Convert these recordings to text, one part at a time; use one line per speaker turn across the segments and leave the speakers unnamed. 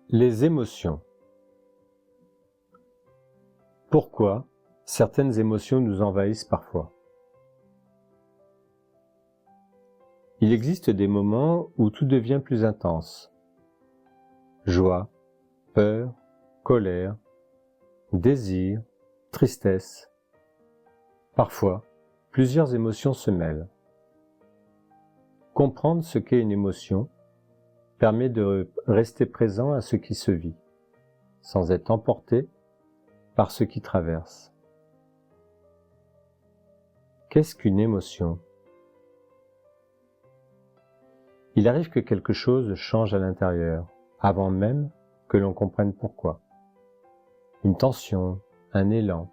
Les émotions. Pourquoi certaines émotions nous envahissent parfois? Il existe des moments où tout devient plus intense. Joie, peur, colère, désir, tristesse. Parfois, plusieurs émotions se mêlent. Comprendre ce qu'est une émotion permet de rester présent à ce qui se vit, sans être emporté par ce qui traverse. Qu'est-ce qu'une émotion? Il arrive que quelque chose change à l'intérieur, avant même que l'on comprenne pourquoi. Une tension, un élan,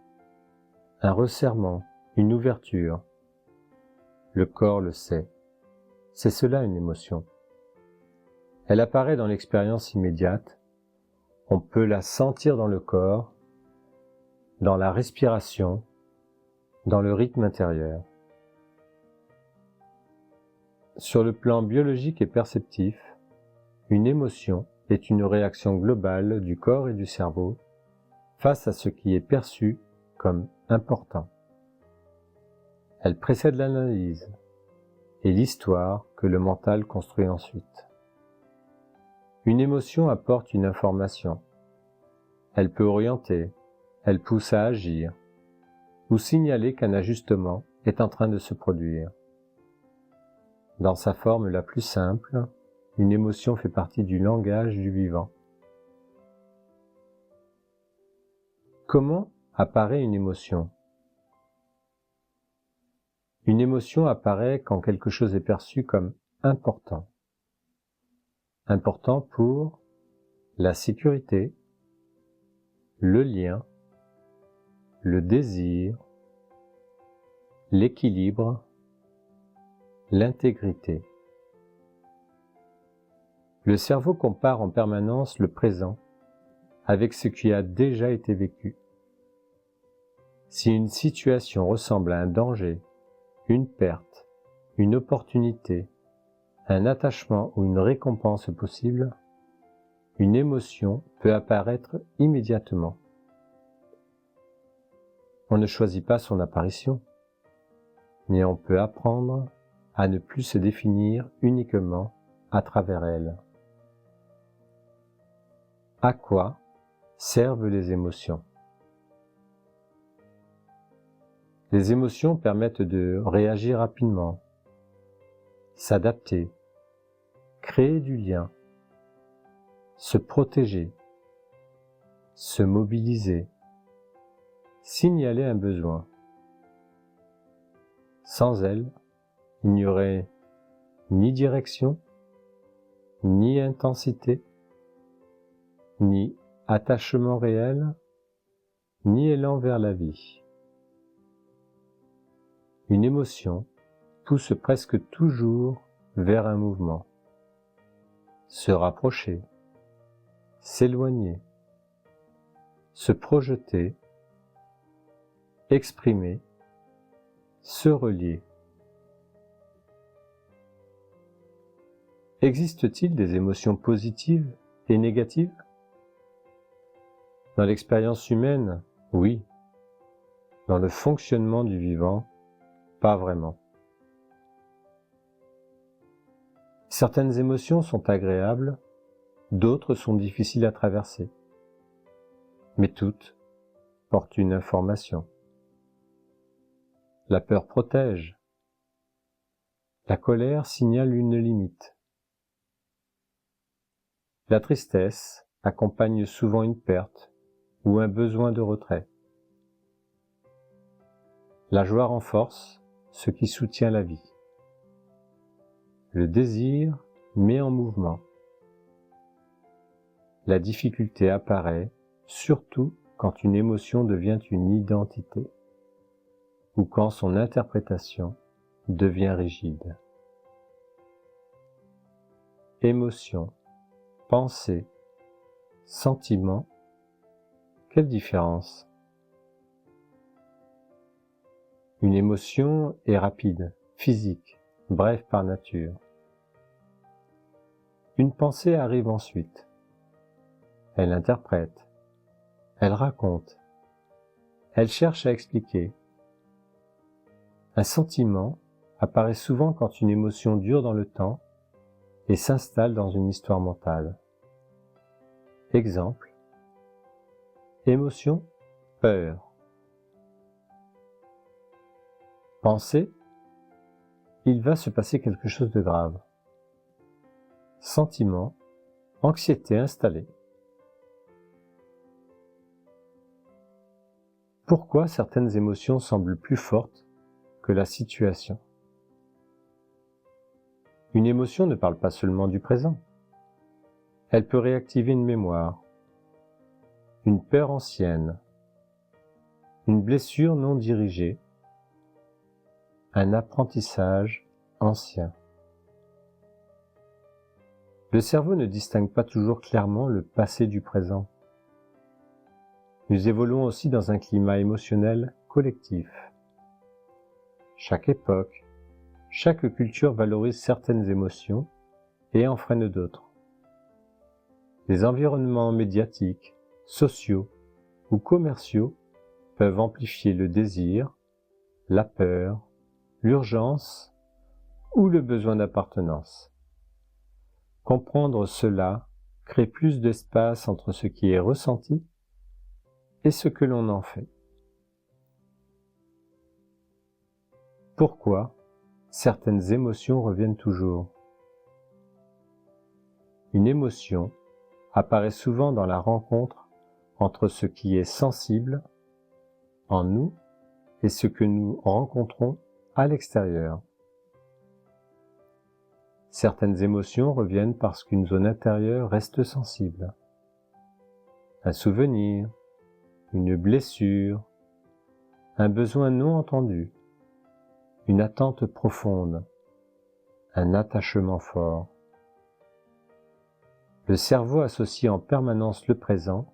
un resserrement, une ouverture. Le corps le sait. C'est cela une émotion. Elle apparaît dans l'expérience immédiate. On peut la sentir dans le corps, dans la respiration, dans le rythme intérieur. Sur le plan biologique et perceptif, une émotion est une réaction globale du corps et du cerveau face à ce qui est perçu comme important. Elle précède l'analyse et l'histoire que le mental construit ensuite. Une émotion apporte une information. Elle peut orienter, elle pousse à agir, ou signaler qu'un ajustement est en train de se produire. Dans sa forme la plus simple, une émotion fait partie du langage du vivant. Comment apparaît une émotion? Une émotion apparaît quand quelque chose est perçu comme important. Important pour la sécurité, le lien, le désir, l'équilibre, l'intégrité. Le cerveau compare en permanence le présent avec ce qui a déjà été vécu. Si une situation ressemble à un danger, une perte, une opportunité, un attachement ou une récompense possible, une émotion peut apparaître immédiatement. On ne choisit pas son apparition, mais on peut apprendre à ne plus se définir uniquement à travers elle. À quoi servent les émotions? Les émotions permettent de réagir rapidement, s'adapter, créer du lien, se protéger, se mobiliser, signaler un besoin. Sans elles, il n'y aurait ni direction, ni intensité, ni attachement réel, ni élan vers la vie. Une émotion pousse presque toujours vers un mouvement. Se rapprocher, s'éloigner, se projeter, exprimer, se relier. Existe-t-il des émotions positives et négatives? Dans l'expérience humaine, oui. Dans le fonctionnement du vivant, pas vraiment. Certaines émotions sont agréables, d'autres sont difficiles à traverser. Mais toutes portent une information. La peur protège. La colère signale une limite. La tristesse accompagne souvent une perte ou un besoin de retrait. La joie renforce ce qui soutient la vie. Le désir met en mouvement. La difficulté apparaît surtout quand une émotion devient une identité ou quand son interprétation devient rigide. Émotion, pensée, sentiment, quelle différence? Une émotion est rapide, physique, brève par nature. Une pensée arrive ensuite. Elle interprète, elle raconte, elle cherche à expliquer. Un sentiment apparaît souvent quand une émotion dure dans le temps et s'installe dans une histoire mentale. Exemple, émotion, peur. Pensée, il va se passer quelque chose de grave. Sentiment, anxiété installée. Pourquoi certaines émotions semblent plus fortes que la situation? Une émotion ne parle pas seulement du présent. Elle peut réactiver une mémoire, une peur ancienne, une blessure non dirigée, un apprentissage ancien. Le cerveau ne distingue pas toujours clairement le passé du présent. Nous évoluons aussi dans un climat émotionnel collectif. Chaque époque, chaque culture valorise certaines émotions et en freine d'autres. Les environnements médiatiques, sociaux ou commerciaux peuvent amplifier le désir, la peur, l'urgence ou le besoin d'appartenance. Comprendre cela crée plus d'espace entre ce qui est ressenti et ce que l'on en fait. Pourquoi certaines émotions reviennent toujours? Une émotion apparaît souvent dans la rencontre entre ce qui est sensible en nous et ce que nous rencontrons à l'extérieur. Certaines émotions reviennent parce qu'une zone intérieure reste sensible. Un souvenir, une blessure, un besoin non entendu, une attente profonde, un attachement fort. Le cerveau associe en permanence le présent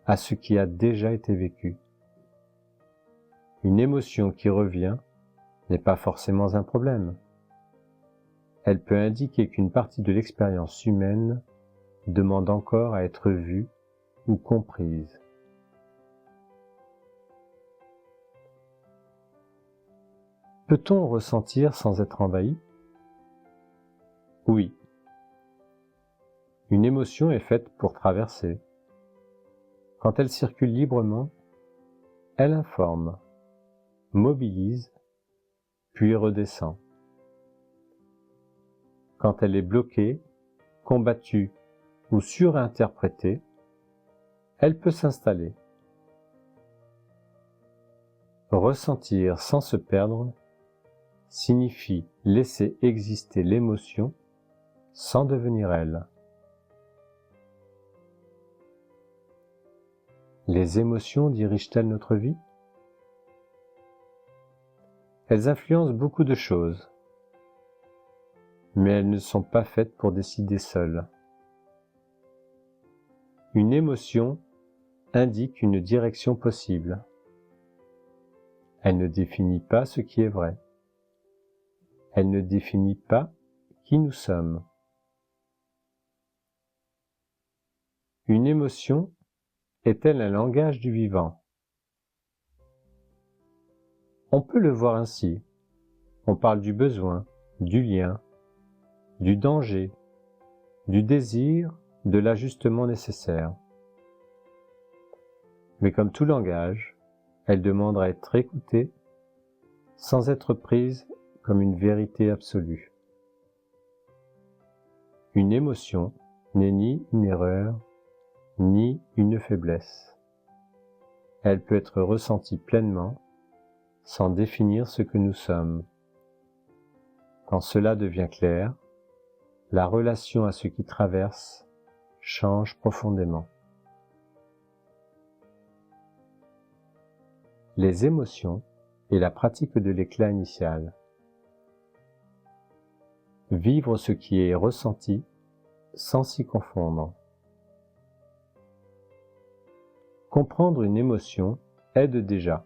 à ce qui a déjà été vécu. Une émotion qui revient n'est pas forcément un problème. Elle peut indiquer qu'une partie de l'expérience humaine demande encore à être vue ou comprise. Peut-on ressentir sans être envahi? Oui. Une émotion est faite pour traverser. Quand elle circule librement, elle informe, mobilise, puis redescend. Quand elle est bloquée, combattue ou surinterprétée, elle peut s'installer. Ressentir sans se perdre signifie laisser exister l'émotion sans devenir elle. Les émotions dirigent-elles notre vie? Elles influencent beaucoup de choses, mais elles ne sont pas faites pour décider seules. Une émotion indique une direction possible. Elle ne définit pas ce qui est vrai. Elle ne définit pas qui nous sommes. Une émotion est-elle un langage du vivant? On peut le voir ainsi. On parle du besoin, du lien, du danger, du désir, de l'ajustement nécessaire. Mais comme tout langage, elle demande à être écoutée sans être prise comme une vérité absolue. Une émotion n'est ni une erreur, ni une faiblesse. Elle peut être ressentie pleinement, sans définir ce que nous sommes. Quand cela devient clair, la relation à ce qui traverse change profondément. Les émotions et la pratique de l'éclat initial. Vivre ce qui est ressenti sans s'y confondre. Comprendre une émotion aide déjà.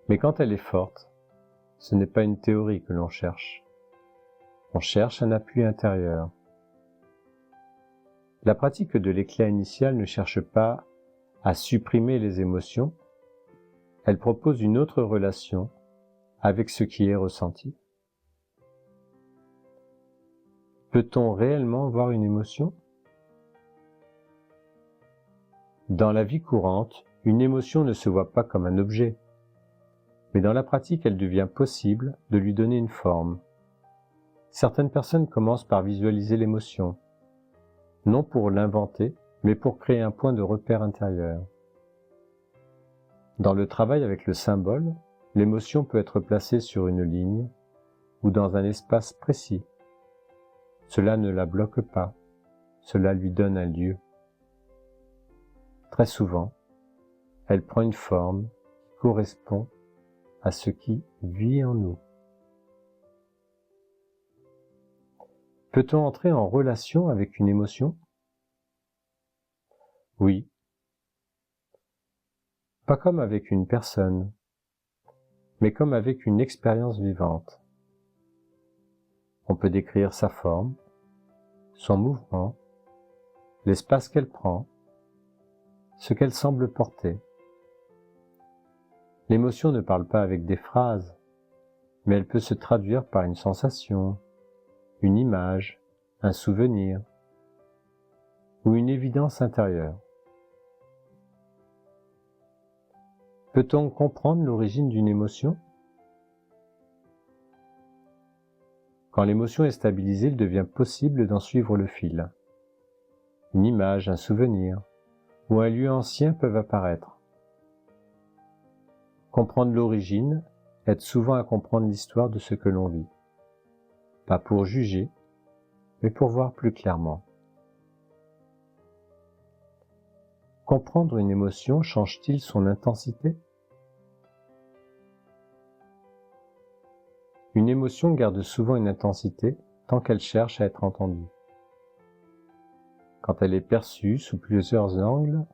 Mais quand elle est forte, ce n'est pas une théorie que l'on cherche. On cherche un appui intérieur. La pratique de l'éclat initial ne cherche pas à supprimer les émotions, elle propose une autre relation avec ce qui est ressenti. Peut-on réellement voir une émotion? Dans la vie courante, une émotion ne se voit pas comme un objet, mais dans la pratique, elle devient possible de lui donner une forme. Certaines personnes commencent par visualiser l'émotion, non pour l'inventer, mais pour créer un point de repère intérieur. Dans le travail avec le symbole, l'émotion peut être placée sur une ligne ou dans un espace précis. Cela ne la bloque pas, cela lui donne un lieu. Très souvent, elle prend une forme qui correspond à ce qui vit en nous. Peut-on entrer en relation avec une émotion? Oui. Pas comme avec une personne, mais comme avec une expérience vivante. On peut décrire sa forme, son mouvement, l'espace qu'elle prend, ce qu'elle semble porter. L'émotion ne parle pas avec des phrases, mais elle peut se traduire par une sensation, une image, un souvenir ou une évidence intérieure. Peut-on comprendre l'origine d'une émotion? Quand l'émotion est stabilisée, il devient possible d'en suivre le fil. Une image, un souvenir ou un lieu ancien peuvent apparaître. Comprendre l'origine aide souvent à comprendre l'histoire de ce que l'on vit. Pas pour juger, mais pour voir plus clairement. Comprendre une émotion change-t-il son intensité? Une émotion garde souvent une intensité tant qu'elle cherche à être entendue. Quand elle est perçue sous plusieurs angles,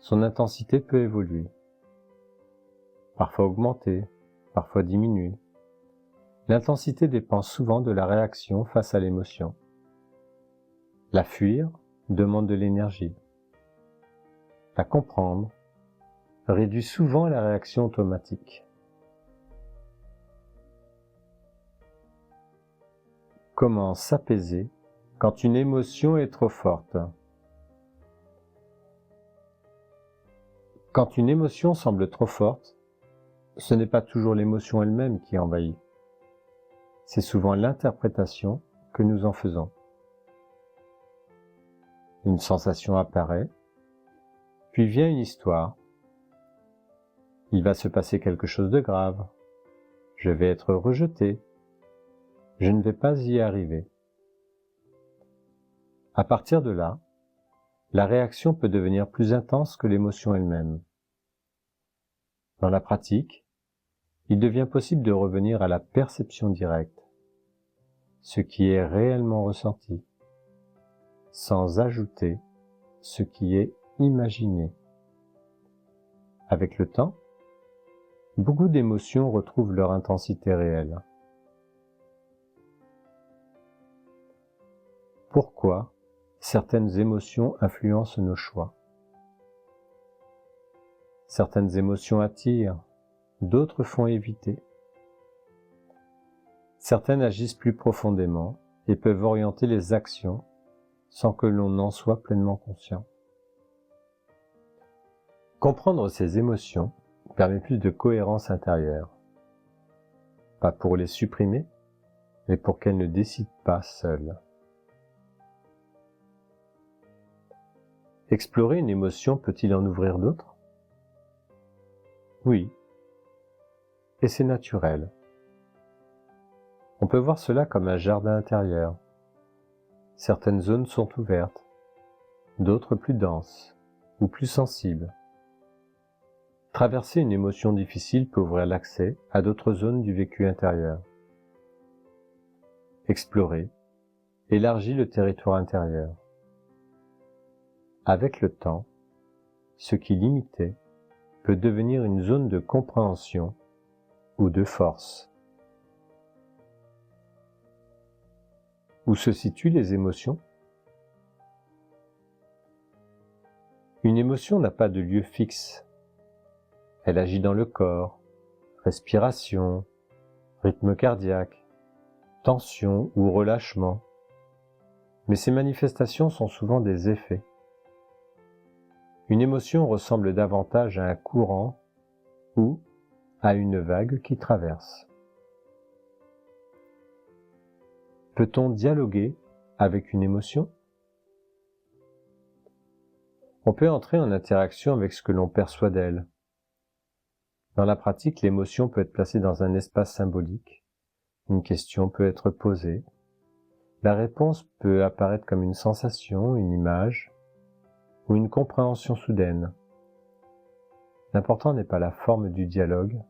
son intensité peut évoluer. Parfois augmenter, parfois diminuer. L'intensité dépend souvent de la réaction face à l'émotion. La fuir demande de l'énergie. La comprendre réduit souvent la réaction automatique. Comment s'apaiser quand une émotion est trop forte? Quand une émotion semble trop forte, ce n'est pas toujours l'émotion elle-même qui envahit. C'est souvent l'interprétation que nous en faisons. Une sensation apparaît, puis vient une histoire. Il va se passer quelque chose de grave. Je vais être rejeté. Je ne vais pas y arriver. À partir de là, la réaction peut devenir plus intense que l'émotion elle-même. Dans la pratique, il devient possible de revenir à la perception directe, ce qui est réellement ressenti, sans ajouter ce qui est imaginé. Avec le temps, beaucoup d'émotions retrouvent leur intensité réelle. Pourquoi certaines émotions influencent nos choix? Certaines émotions attirent, d'autres font éviter. Certaines agissent plus profondément et peuvent orienter les actions sans que l'on en soit pleinement conscient. Comprendre ces émotions permet plus de cohérence intérieure. Pas pour les supprimer, mais pour qu'elles ne décident pas seules. Explorer une émotion peut-il en ouvrir d'autres? Oui, et c'est naturel. On peut voir cela comme un jardin intérieur. Certaines zones sont ouvertes, d'autres plus denses ou plus sensibles. Traverser une émotion difficile peut ouvrir l'accès à d'autres zones du vécu intérieur. Explorer élargit le territoire intérieur. Avec le temps, ce qui limitait peut devenir une zone de compréhension ou de force. Où se situent les émotions? Une émotion n'a pas de lieu fixe. Elle agit dans le corps, respiration, rythme cardiaque, tension ou relâchement. Mais ces manifestations sont souvent des effets. Une émotion ressemble davantage à un courant ou à une vague qui traverse. Peut-on dialoguer avec une émotion? On peut entrer en interaction avec ce que l'on perçoit d'elle. Dans la pratique, l'émotion peut être placée dans un espace symbolique. Une question peut être posée. La réponse peut apparaître comme une sensation, une image ou une compréhension soudaine. L'important n'est pas la forme du dialogue,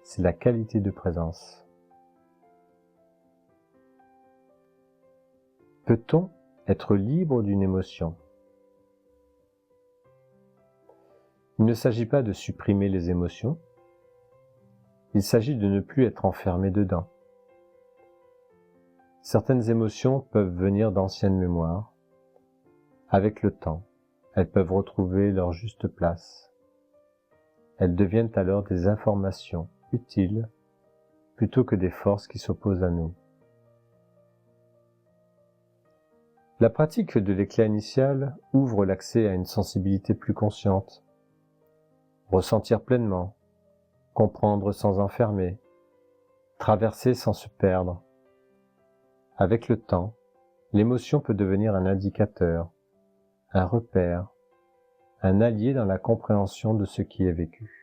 c'est la qualité de présence. Peut-on être libre d'une émotion? Il ne s'agit pas de supprimer les émotions, il s'agit de ne plus être enfermé dedans. Certaines émotions peuvent venir d'anciennes mémoires. Avec le temps, elles peuvent retrouver leur juste place. Elles deviennent alors des informations utiles plutôt que des forces qui s'opposent à nous. La pratique de l'éclat initial ouvre l'accès à une sensibilité plus consciente. Ressentir pleinement, comprendre sans enfermer, traverser sans se perdre. Avec le temps, l'émotion peut devenir un indicateur, un repère, un allié dans la compréhension de ce qui est vécu.